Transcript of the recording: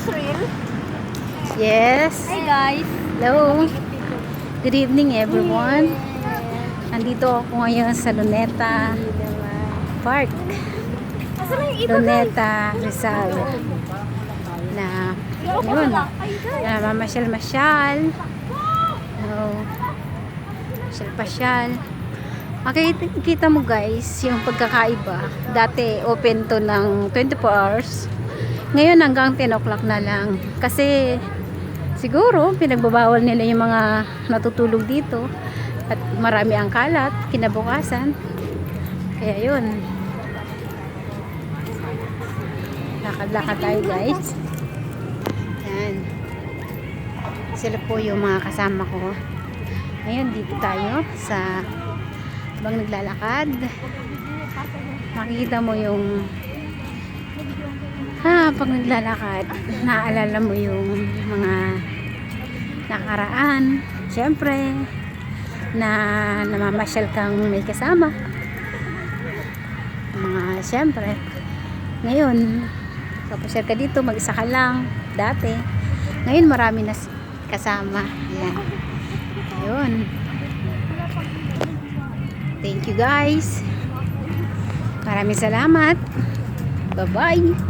Israel. Yes. Hi guys. Hello. Good evening everyone. Nandito ako ngayon sa Luneta Park. Asa na yung iba guys? Luneta, Rizal. Na, yun. Na mamasyal-masyal. No. Masyal-pasyal. Makikita mo guys, yung pagkakaiba. Dati open to ng 24 hours. Ngayon hanggang 10 o'clock na lang. Kasi siguro pinagbabawal nila yung mga natutulog dito. At marami ang kalat kinabukasan. Kaya yun. Lakad-lakad tayo guys. Yan. Sila po yung mga kasama ko. Ngayon dito tayo sa habang naglalakad. Makikita mo yung pag naglalakad, naaalala mo yung mga nakaraan. Siyempre, na namamasyal kang may kasama. Siyempre, ngayon, kapasyal ka dito, mag-isa ka lang. Dati, ngayon marami na kasama. Ayan. Ayun. Thank you guys. Maraming salamat. Bye-bye.